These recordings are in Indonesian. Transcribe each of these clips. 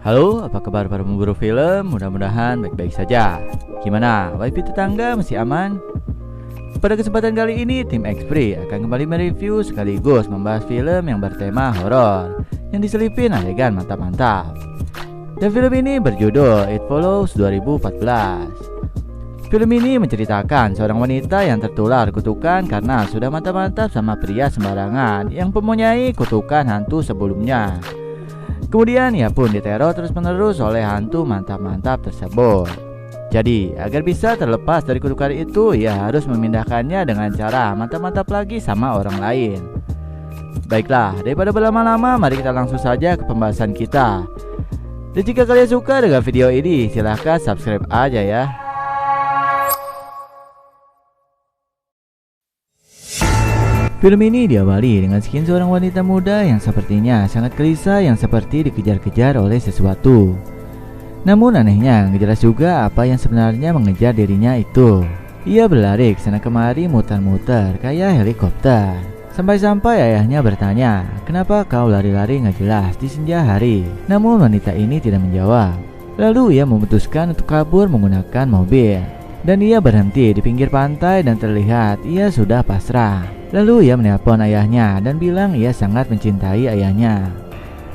Halo, apa kabar para pemburu film? Mudah-mudahan baik-baik saja. Gimana, wifi tetangga masih aman? Pada kesempatan kali ini, tim Xpri akan kembali mereview sekaligus membahas film yang bertema horor yang diselipin adegan mantap-mantap. Dan film ini berjudul It Follows 2014. Film ini menceritakan seorang wanita yang tertular kutukan karena sudah mantap-mantap sama pria sembarangan yang mempunyai kutukan hantu sebelumnya. Kemudian ia pun diteror terus-menerus oleh hantu mantap-mantap tersebut. Jadi, agar bisa terlepas dari kutukan itu, ia harus memindahkannya dengan cara mantap-mantap lagi sama orang lain. Baiklah, daripada berlama-lama, mari kita langsung saja ke pembahasan kita. Dan jika kalian suka dengan video ini, silahkan subscribe aja ya. Film ini diawali dengan skin seorang wanita muda yang sepertinya sangat gelisah yang seperti dikejar-kejar oleh sesuatu. Namun anehnya, nggak jelas juga apa yang sebenarnya mengejar dirinya itu. Ia berlari ke sana kemari muter-muter kayak helikopter. Sampai-sampai ayahnya bertanya, "Kenapa kau lari-lari nggak jelas di senja hari?" Namun wanita ini tidak menjawab. Lalu ia memutuskan untuk kabur menggunakan mobil. Dan ia berhenti di pinggir pantai dan terlihat ia sudah pasrah. Lalu ia menelpon ayahnya dan bilang ia sangat mencintai ayahnya.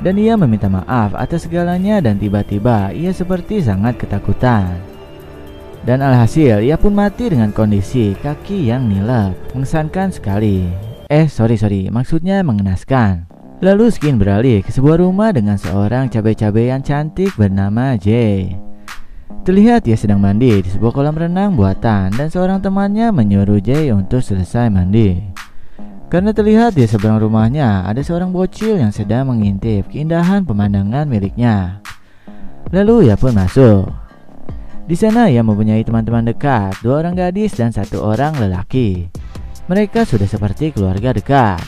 Dan ia meminta maaf atas segalanya dan tiba-tiba ia seperti sangat ketakutan. Dan alhasil ia pun mati dengan kondisi kaki yang nilep. Mengesankan sekali. Sorry, maksudnya mengenaskan. Lalu skin beralih ke sebuah rumah dengan seorang cabai-cabean cantik bernama Jay. Terlihat ia sedang mandi di sebuah kolam renang buatan dan seorang temannya menyuruh Jay untuk selesai mandi. Karena terlihat di seberang rumahnya ada seorang bocil yang sedang mengintip keindahan pemandangan miliknya. Lalu ia pun masuk. Di sana ia mempunyai teman-teman dekat, 2 orang gadis dan 1 orang lelaki. Mereka sudah seperti keluarga dekat.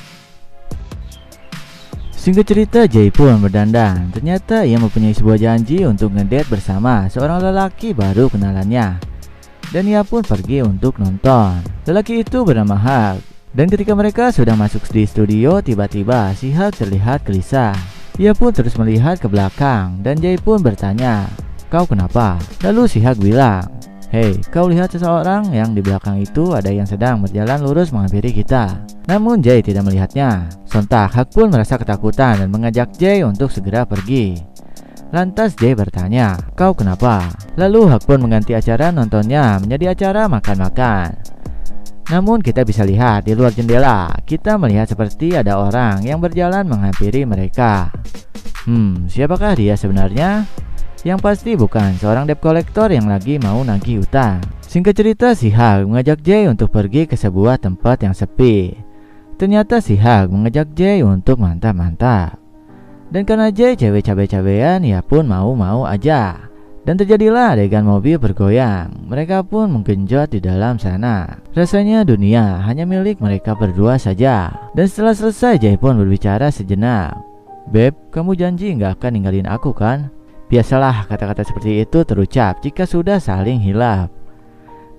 Singkat cerita, Jay pun berdandan. Ternyata ia mempunyai sebuah janji untuk ngedate bersama seorang lelaki baru kenalannya. Dan ia pun pergi untuk nonton. Lelaki itu bernama Hak. Dan ketika mereka sudah masuk di studio, tiba-tiba si Hak terlihat gelisah. Ia pun terus melihat ke belakang dan Jay pun bertanya, "Kau kenapa?" Lalu si Hak bilang, "Hei, kau lihat seseorang yang di belakang itu ada yang sedang berjalan lurus menghampiri kita." Namun Jay tidak melihatnya. Sontak Hak pun merasa ketakutan dan mengajak Jay untuk segera pergi. Lantas Jay bertanya, "Kau kenapa?" Lalu Hak pun mengganti acara nontonnya menjadi acara makan-makan. Namun kita bisa lihat di luar jendela, kita melihat seperti ada orang yang berjalan menghampiri mereka. Siapakah dia sebenarnya? Yang pasti bukan seorang debt collector yang lagi mau nagih utang. Singkat cerita, si Hak mengajak Jay untuk pergi ke sebuah tempat yang sepi. Ternyata si Hak mengajak Jay untuk mantap-mantap. Dan karena Jay cewek cabe-cabean, ia pun mau-mau aja. Dan terjadilah adegan mobil bergoyang. Mereka pun menggenjot di dalam sana. Rasanya dunia hanya milik mereka berdua saja. Dan setelah selesai, Jay pun berbicara sejenak. "Beb, kamu janji nggak akan ninggalin aku kan?" Biasalah kata-kata seperti itu terucap jika sudah saling hilaf.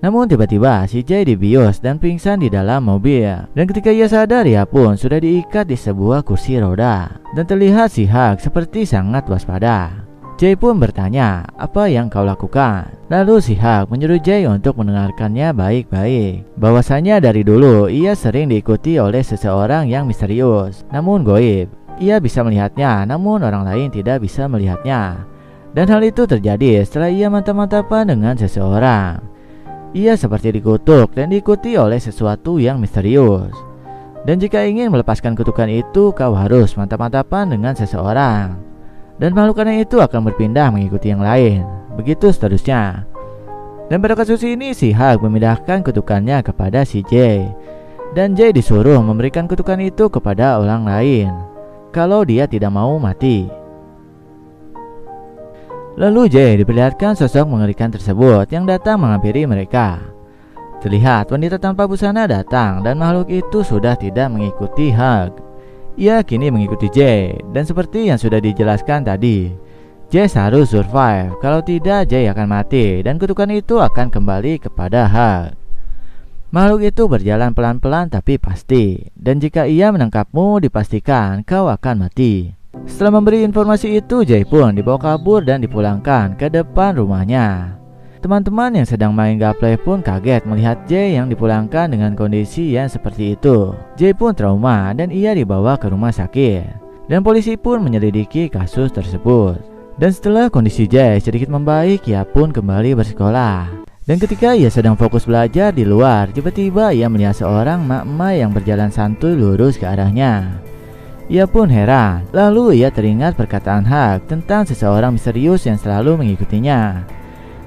Namun tiba-tiba si Jay dibius dan pingsan di dalam mobil. Dan ketika ia sadar, ia pun sudah diikat di sebuah kursi roda. Dan terlihat si Hak seperti sangat waspada. Jay pun bertanya, "Apa yang kau lakukan?" Lalu si Hak menyuruh Jay untuk mendengarkannya baik-baik. Bahwasanya dari dulu ia sering diikuti oleh seseorang yang misterius, namun goib. Ia bisa melihatnya, namun orang lain tidak bisa melihatnya. Dan hal itu terjadi setelah ia mantap-mantapan dengan seseorang. Ia seperti dikutuk dan diikuti oleh sesuatu yang misterius. Dan jika ingin melepaskan kutukan itu, kau harus mantap-mantapan dengan seseorang. Dan makhluk aneh itu akan berpindah mengikuti yang lain. Begitu seterusnya. Dan pada kasus ini, si Hak memindahkan kutukannya kepada si Jay. Dan Jay disuruh memberikan kutukan itu kepada orang lain kalau dia tidak mau mati. Lalu Jay diperlihatkan sosok mengerikan tersebut yang datang menghampiri mereka. Terlihat wanita tanpa busana datang dan makhluk itu sudah tidak mengikuti Hak. Ia kini mengikuti Jay, dan seperti yang sudah dijelaskan tadi, Jay harus survive. Kalau tidak, Jay akan mati dan kutukan itu akan kembali kepada Hak. Makhluk itu berjalan pelan-pelan tapi pasti, dan jika ia menangkapmu dipastikan kau akan mati. Setelah memberi informasi itu, Jay pun dibawa kabur dan dipulangkan ke depan rumahnya. Teman-teman yang sedang main gaple pun kaget melihat Jay yang dipulangkan dengan kondisi yang seperti itu. Jay pun trauma dan ia dibawa ke rumah sakit. Dan polisi pun menyelidiki kasus tersebut. Dan setelah kondisi Jay sedikit membaik, ia pun kembali bersekolah. Dan ketika ia sedang fokus belajar di luar, tiba-tiba ia melihat seorang mak-mak yang berjalan santuy lurus ke arahnya. Ia pun heran, lalu ia teringat perkataan Hak tentang seseorang misterius yang selalu mengikutinya.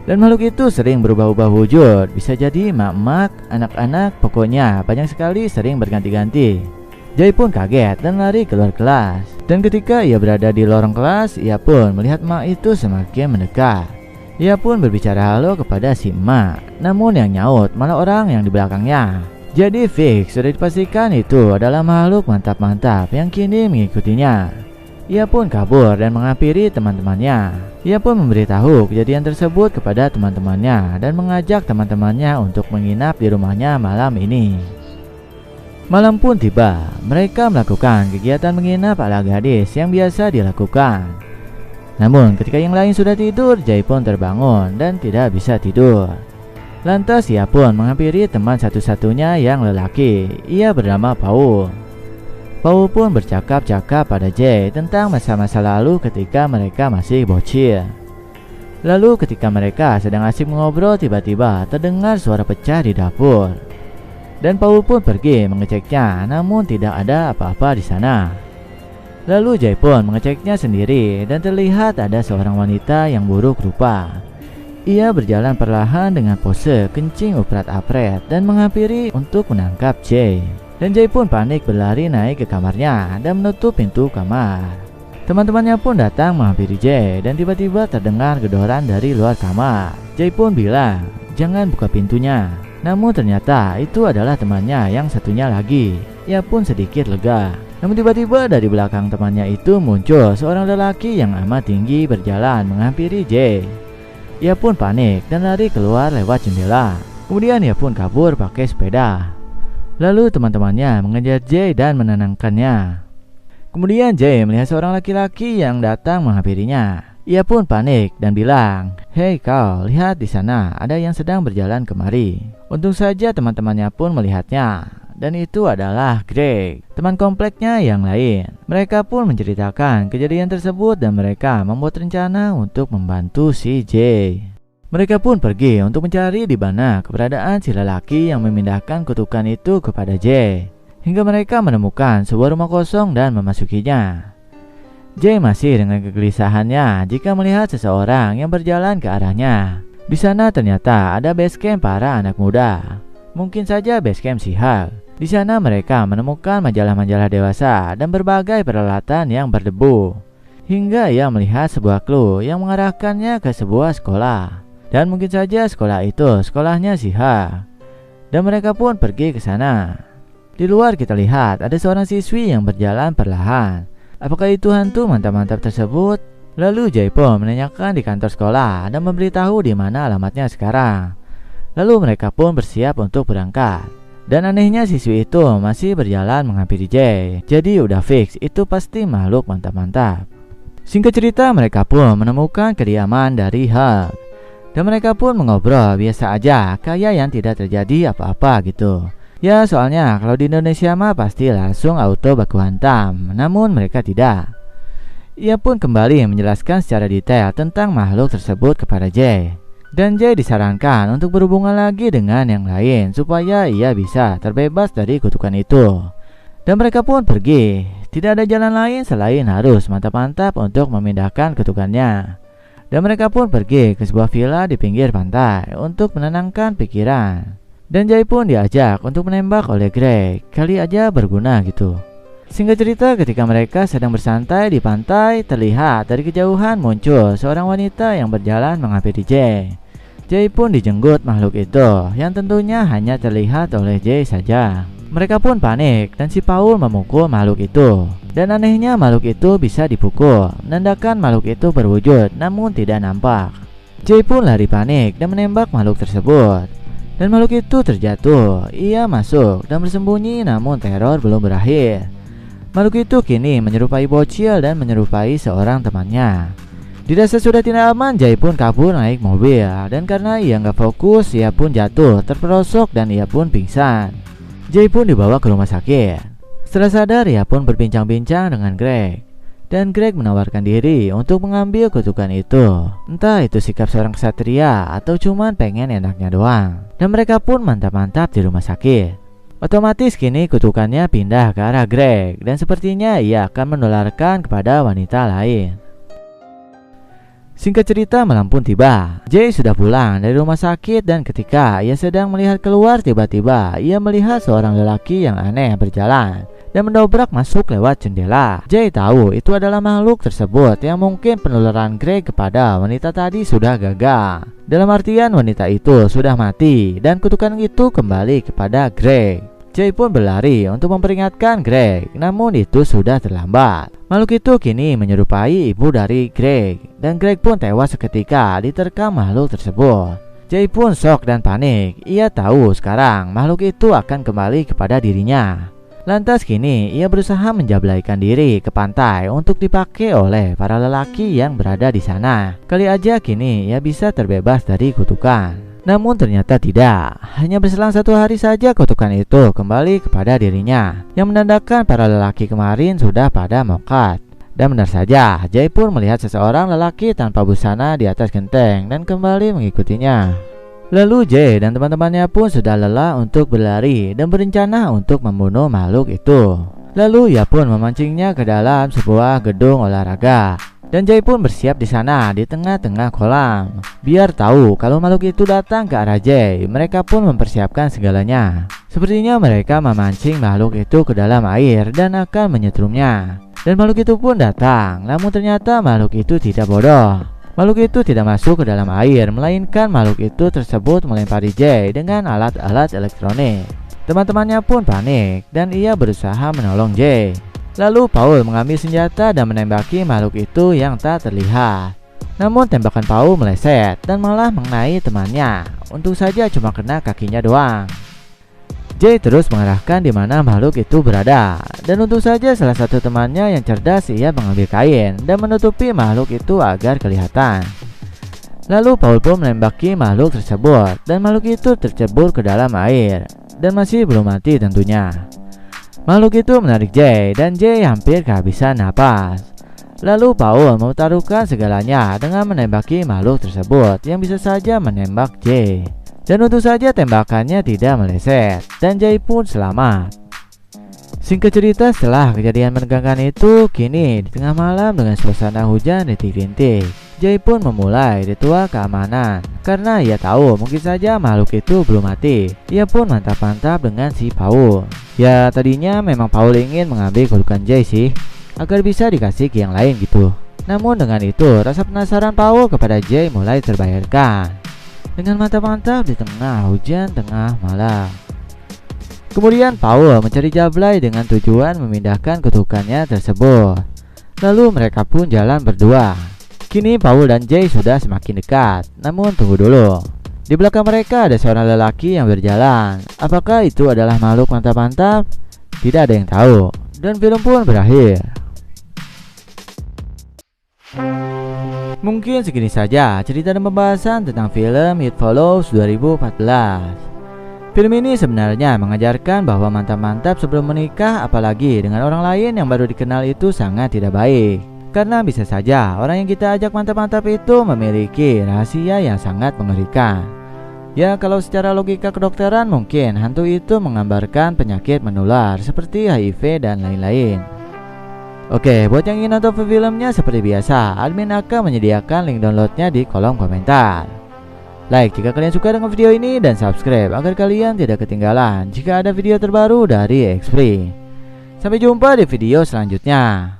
Dan makhluk itu sering berubah-ubah wujud, bisa jadi mak-mak, anak-anak, pokoknya banyak sekali sering berganti-ganti. Jay pun kaget dan lari keluar kelas. Dan ketika ia berada di lorong kelas, ia pun melihat mak itu semakin mendekat. Ia pun berbicara halo kepada si mak, namun yang nyaut malah orang yang di belakangnya. Jadi fix sudah dipastikan itu adalah makhluk mantap-mantap yang kini mengikutinya. Ia pun kabur dan menghampiri teman-temannya. Ia pun memberitahu kejadian tersebut kepada teman-temannya dan mengajak teman-temannya untuk menginap di rumahnya malam ini. Malam pun tiba, mereka melakukan kegiatan menginap ala gadis yang biasa dilakukan. Namun ketika yang lain sudah tidur, Jay pun terbangun dan tidak bisa tidur. Lantas ia pun menghampiri teman satu-satunya yang lelaki. Ia bernama Paul. Paul pun bercakap-cakap pada Jay tentang masa-masa lalu ketika mereka masih bocil. Lalu ketika mereka sedang asik mengobrol, tiba-tiba terdengar suara pecah di dapur. Dan Paul pun pergi mengeceknya, namun tidak ada apa-apa di sana. Lalu Jay pun mengeceknya sendiri dan terlihat ada seorang wanita yang buruk rupa. Ia berjalan perlahan dengan pose kencing uprat-apret dan menghampiri untuk menangkap Jay. Dan Jay pun panik berlari naik ke kamarnya dan menutup pintu kamar. Teman-temannya pun datang menghampiri Jay dan tiba-tiba terdengar gedoran dari luar kamar. Jay pun bilang, "Jangan buka pintunya." Namun ternyata itu adalah temannya yang satunya lagi. Ia pun sedikit lega. Namun tiba-tiba dari belakang temannya itu muncul seorang lelaki yang amat tinggi berjalan menghampiri Jay. Ia pun panik dan lari keluar lewat jendela. Kemudian ia pun kabur pakai sepeda. Lalu teman-temannya mengejar Jay dan menenangkannya. Kemudian Jay melihat seorang laki-laki yang datang menghampirinya. Ia pun panik dan bilang, "Hei kau, lihat di sana ada yang sedang berjalan kemari." Untung saja teman-temannya pun melihatnya. Dan itu adalah Greg, teman kompleknya yang lain. Mereka pun menceritakan kejadian tersebut dan mereka membuat rencana untuk membantu si Jay. Mereka pun pergi untuk mencari di mana keberadaan si lelaki yang memindahkan kutukan itu kepada Jay. Hingga mereka menemukan sebuah rumah kosong dan memasukinya. Jay masih dengan kegelisahannya jika melihat seseorang yang berjalan ke arahnya. Di sana ternyata ada base camp para anak muda. Mungkin saja base camp si Hal. Di sana mereka menemukan majalah-majalah dewasa dan berbagai peralatan yang berdebu. Hingga ia melihat sebuah clue yang mengarahkannya ke sebuah sekolah. Dan mungkin saja sekolah itu sekolahnya si Ha. Dan mereka pun pergi ke sana. Di luar kita lihat ada seorang siswi yang berjalan perlahan. Apakah itu hantu mantap-mantap tersebut? Lalu Jay pun menanyakan di kantor sekolah dan memberitahu di mana alamatnya sekarang. Lalu mereka pun bersiap untuk berangkat. Dan anehnya siswi itu masih berjalan menghampiri Jay. Jadi udah fix itu pasti makhluk mantap-mantap. Singkat cerita mereka pun menemukan kediaman dari Hulk. Dan mereka pun mengobrol biasa aja, kayak yang tidak terjadi apa-apa gitu. Ya soalnya kalau di Indonesia mah pasti langsung auto baku hantam. Namun mereka tidak. Ia pun kembali menjelaskan secara detail tentang makhluk tersebut kepada Jay. Dan Jay disarankan untuk berhubungan lagi dengan yang lain supaya ia bisa terbebas dari kutukan itu. Dan mereka pun pergi. Tidak ada jalan lain selain harus mantap-mantap untuk memindahkan kutukannya. Dan mereka pun pergi ke sebuah villa di pinggir pantai untuk menenangkan pikiran. Dan Jay pun diajak untuk menembak oleh Greg. Kali aja berguna gitu. Singkat cerita ketika mereka sedang bersantai di pantai, terlihat dari kejauhan muncul seorang wanita yang berjalan menghampiri Jay. Jay pun dijenggut makhluk itu yang tentunya hanya terlihat oleh Jay saja. Mereka pun panik dan si Paul memukul makhluk itu. Dan anehnya makhluk itu bisa dipukul, menandakan makhluk itu berwujud namun tidak nampak. Jay pun lari panik dan menembak makhluk tersebut. Dan makhluk itu terjatuh. Ia masuk dan bersembunyi namun teror belum berakhir. Makhluk itu kini menyerupai bocil dan menyerupai seorang temannya. Dirasa sudah tidak aman, Jay pun kabur naik mobil. Dan karena ia nggak fokus, ia pun jatuh, terperosok dan ia pun pingsan. Jay pun dibawa ke rumah sakit. Setelah sadar, ia pun berbincang-bincang dengan Greg. Dan Greg menawarkan diri untuk mengambil kutukan itu. Entah itu sikap seorang ksatria atau cuman pengen enaknya doang. Dan mereka pun mantap-mantap di rumah sakit. Otomatis kini kutukannya pindah ke arah Greg. Dan sepertinya ia akan menularkan kepada wanita lain. Singkat cerita, malam pun tiba. Jay sudah pulang dari rumah sakit dan ketika ia sedang melihat keluar, tiba-tiba ia melihat seorang lelaki yang aneh berjalan dan mendobrak masuk lewat jendela. Jay tahu itu adalah makhluk tersebut yang mungkin penularan Greg kepada wanita tadi sudah gagal. Dalam artian wanita itu sudah mati dan kutukan itu kembali kepada Greg. Jay pun berlari untuk memperingatkan Greg, namun itu sudah terlambat. Makhluk itu kini menyerupai ibu dari Greg, dan Greg pun tewas seketika diterkam makhluk tersebut. Jay pun shock dan panik. Ia tahu sekarang makhluk itu akan kembali kepada dirinya. Lantas kini ia berusaha menjablaikan diri ke pantai untuk dipakai oleh para lelaki yang berada di sana. Kali aja kini ia bisa terbebas dari kutukan. Namun ternyata tidak. Hanya berselang 1 hari saja kutukan itu kembali kepada dirinya, yang menandakan para lelaki kemarin sudah pada mokat. Dan benar saja, Jay pun melihat seseorang lelaki tanpa busana di atas genteng dan kembali mengikutinya. Lalu Jay dan teman-temannya pun sudah lelah untuk berlari dan berencana untuk membunuh makhluk itu. Lalu ia pun memancingnya ke dalam sebuah gedung olahraga. Dan Jay pun bersiap di sana di tengah-tengah kolam. Biar tahu kalau makhluk itu datang ke arah Jay, mereka pun mempersiapkan segalanya. Sepertinya mereka memancing makhluk itu ke dalam air dan akan menyetrumnya. Dan makhluk itu pun datang, namun ternyata makhluk itu tidak bodoh. Makhluk itu tidak masuk ke dalam air, melainkan makhluk itu tersebut melempari Jay dengan alat-alat elektronik. Teman-temannya pun panik dan ia berusaha menolong Jay. Lalu Paul mengambil senjata dan menembaki makhluk itu yang tak terlihat. Namun tembakan Paul meleset dan malah mengenai temannya. Untung saja cuma kena kakinya doang. Jay terus mengarahkan di mana makhluk itu berada. Dan untung saja salah satu temannya yang cerdas, ia mengambil kain dan menutupi makhluk itu agar kelihatan. Lalu Paul pun menembaki makhluk tersebut dan makhluk itu tercebur ke dalam air. Dan masih belum mati tentunya. Makhluk itu menarik Jay dan Jay hampir kehabisan napas. Lalu Paul memutarukan segalanya dengan menembaki makhluk tersebut yang bisa saja menembak Jay. Dan untung saja tembakannya tidak meleset dan Jay pun selamat. Singkat cerita, setelah kejadian menegangkan itu, kini di tengah malam dengan suasana hujan rintik-rintik, Jay pun memulai ritual keamanan. Karena ia tahu mungkin saja makhluk itu belum mati. Ia pun mantap-mantap dengan si Paul. Ya tadinya memang Paul ingin mengambil kutukan Jay sih, agar bisa dikasih ke yang lain gitu. Namun dengan itu rasa penasaran Paul kepada Jay mulai terbayarkan. Dengan mantap-mantap di tengah hujan tengah malam. Kemudian Paul mencari Jablay dengan tujuan memindahkan kutukannya tersebut. Lalu mereka pun jalan berdua. Kini Paul dan Jay sudah semakin dekat. Namun tunggu dulu. Di belakang mereka ada seorang lelaki yang berjalan. Apakah itu adalah makhluk mantap-mantap? Tidak ada yang tahu. Dan film pun berakhir. Mungkin segini saja cerita dan pembahasan tentang film It Follows 2014. Film ini sebenarnya mengajarkan bahwa mantap-mantap sebelum menikah, apalagi dengan orang lain yang baru dikenal, itu sangat tidak baik. Karena bisa saja orang yang kita ajak mantap-mantap itu memiliki rahasia yang sangat mengerikan. Ya kalau secara logika kedokteran mungkin hantu itu menggambarkan penyakit menular seperti HIV dan lain-lain. Oke, buat yang ingin nonton filmnya seperti biasa, admin akan menyediakan link downloadnya di kolom komentar. Like jika kalian suka dengan video ini dan subscribe agar kalian tidak ketinggalan jika ada video terbaru dari Xfree. Sampai jumpa di video selanjutnya.